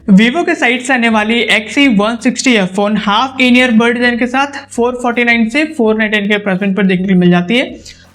Vivo के side से आने वाली XE160 phone half in year bird design के साथ 449 से 499 के प्राइस पॉइंट पर देखने को मिल जाती है।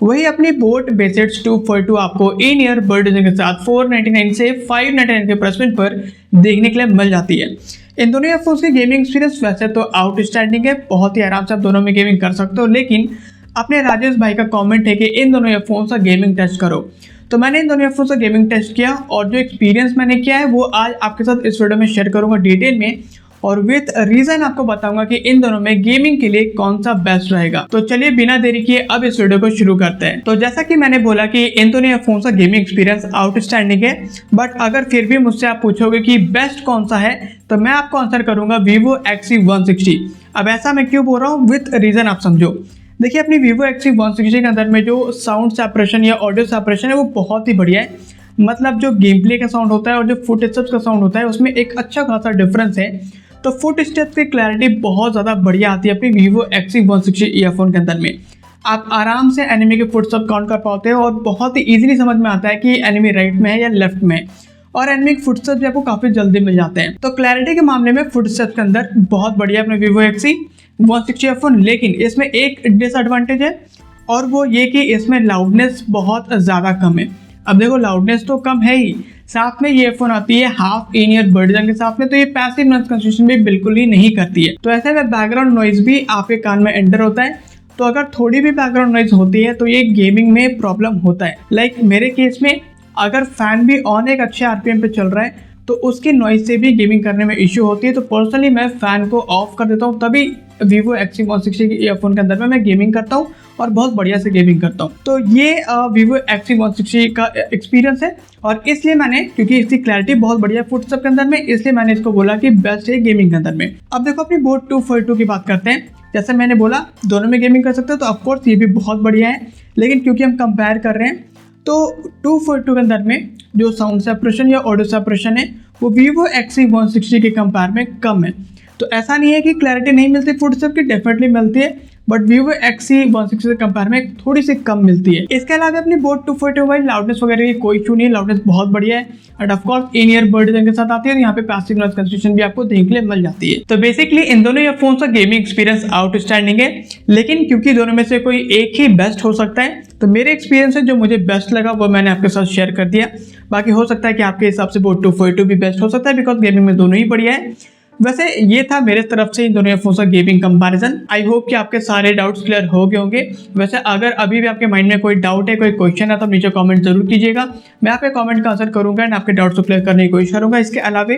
वही अपनी बोट बेसिड्स 242 आपको इन ईयर बर्ड डिजाइन के साथ 499 से 599 के प्राइस पॉइंट पर देखने के लिए मिल जाती है। इन दोनों ईयरफोन्स की गेमिंग एक्सपीरियंस वैसे तो आउटस्टैंडिंग है, बहुत ही आराम से आप दोनों में गेमिंग कर सकते हो, लेकिन अपने राजेश भाई का कमेंट है कि इन दोनों ईयरफोन्स का गेमिंग टेस्ट करो। तो मैंने इन दोनों ईयरफोन्स का गेमिंग टेस्ट किया और जो एक्सपीरियंस मैंने किया है वो आज आपके साथ इस वीडियो में शेयर करूंगा डिटेल में, और विद रीजन आपको बताऊंगा कि इन दोनों में गेमिंग के लिए कौन सा बेस्ट रहेगा। तो चलिए बिना देरी किए अब इस वीडियो को शुरू करते हैं। तो जैसा कि मैंने बोला कि इन दोनों ईयरफोन्स का गेमिंग एक्सपीरियंस आउटस्टैंडिंग है, बट अगर फिर भी मुझसे आप पूछोगे कि बेस्ट कौन सा है तो मैं आपको आंसर करूंगा Vivo XE160। अब ऐसा मैं क्यों बोल रहा हूँ, विद रीजन आप समझो। देखिए अपनी Vivo XE160 के अंदर में जो साउंड सेपरेशन या ऑडियो सेपरेशन है वो बहुत ही बढ़िया है। मतलब जो गेम प्ले का साउंड होता है और जो फुट स्टेप्स का साउंड होता है उसमें एक अच्छा खासा डिफरेंस है। तो फुट स्टेप्स की क्लैरिटी बहुत ज़्यादा बढ़िया आती है अपनी Vivo XE160 ईयरफोन के अंदर में। आप आराम से एनिमी के फुट स्टेप काउंट कर पाते हो और बहुत ही ईजिली समझ में आता है कि एनिमी राइट में है या लेफ्ट में है, और एनिमी के फुट स्टेप्स भी आपको काफ़ी जल्दी मिल जाते हैं। तो क्लैरिटी के मामले में फुट स्टेप्स के अंदर बहुत बढ़िया अपने Vivo XE160 ईयरफोन, लेकिन इसमें एक डिसएडवांटेज है और वो ये कि इसमें लाउडनेस बहुत ज़्यादा कम है। अब देखो लाउडनेस तो कम है ही, साथ में ये ईयरफोन आती है half in year bird design के साथ में, तो ये पैसिव नॉइज कैंसलेशन भी बिल्कुल ही नहीं करती है। तो ऐसे में बैकग्राउंड नॉइज भी आपके कान में एंटर होता है, तो अगर थोड़ी भी बैकग्राउंड नॉइज होती है तो ये गेमिंग में प्रॉब्लम होता है। लाइक मेरे केस में अगर फैन भी ऑन एक अच्छे आरपीएम पे चल रहा है तो उसकी नॉइज से भी गेमिंग करने में इश्यू होती है। तो पर्सनली मैं फैन को ऑफ कर देता हूँ, तभी Vivo XE160 के ईयरफोन के अंदर में मैं गेमिंग करता हूँ और बहुत बढ़िया से गेमिंग करता हूँ। तो ये Vivo XE160 का एक्सपीरियंस है, और इसलिए मैंने, क्योंकि इसकी क्लैरिटी बहुत बढ़िया फुट स्टेप के अंदर में, इसलिए मैंने इसको बोला कि बेस्ट है गेमिंग के अंदर में। अब देखो अपनी बोट 242 की बात करते हैं। जैसे मैंने बोला दोनों में गेमिंग कर सकते हो, तो ऑफकोर्स ये भी बहुत बढ़िया है, लेकिन क्योंकि हम कंपेयर कर रहे हैं तो 242 के अंदर में जो साउंड सेपरेशन या ऑडियो सेपरेशन है वो Vivo XE160 के कंपेयर में कम है। तो ऐसा नहीं है कि क्लैरिटी नहीं मिलती, फुट स्टेप की डेफिनेटली मिलती है, बट Vivo XE160 के कंपेयर में थोड़ी सी कम मिलती है। इसके अलावा अपनी बोट 242 वाली लाउडनेस वगैरह की कोई इशू नहीं है, लाउडनेस बहुत बढ़िया है, end of course in year bird design के साथ आती है, तो यहाँ पे पैसिव नॉइज कैंसलेशन भी आपको देखने के लिए मिल जाती है। तो बेसिकली इन दोनों ईयरफोन्स का गेमिंग एक्सपीरियंस आउटस्टैंडिंग है, लेकिन क्योंकि दोनों में से कोई एक ही बेस्ट हो सकता है, तो मेरे एक्सपीरियंस से जो मुझे बेस्ट लगा वो मैंने आपके साथ शेयर कर दिया। बाकी हो सकता है कि आपके हिसाब से बोट 242 भी बेस्ट हो सकता है, बिकॉज गेमिंग में दोनों ही बढ़िया है। वैसे ये था मेरे तरफ से इन दोनों ईयरफोन्स का गेमिंग कंपैरिजन। आई होप कि आपके सारे डाउट्स क्लियर हो गए होंगे। वैसे अगर अभी भी आपके माइंड में कोई डाउट है, कोई क्वेश्चन है, तो नीचे कमेंट जरूर कीजिएगा, मैं आपके कमेंट का आंसर करूंगा एंड आपके डाउट्स को क्लियर करने की कोशिश करूंगा। इसके अलावा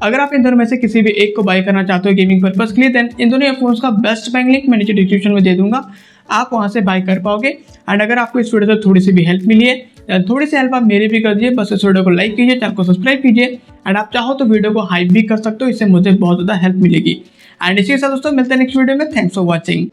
अगर आप इन दोनों में से किसी भी एक को बाय करना चाहते हो गेमिंग पर्पज के लिए, देन इन दोनों ईयरफोन्स का बेस्ट बाइंग लिंक मैं नीचे डिस्क्रिप्शन में दे दूंगा, आप वहां से बाय कर पाओगे। एंड अगर आपको इस वीडियो से थोड़ी सी भी हेल्प मिली है, थोड़ी सी हेल्प आप मेरी भी कर दीजिए, बस इस वीडियो को लाइक कीजिए, चैनल को सब्सक्राइब कीजिए, एंड आप चाहो तो वीडियो को हाइप भी कर सकते हो, इससे मुझे बहुत ज़्यादा हेल्प मिलेगी। एंड इसी के साथ दोस्तों मिलते हैं नेक्स्ट वीडियो में। Thanks for watching.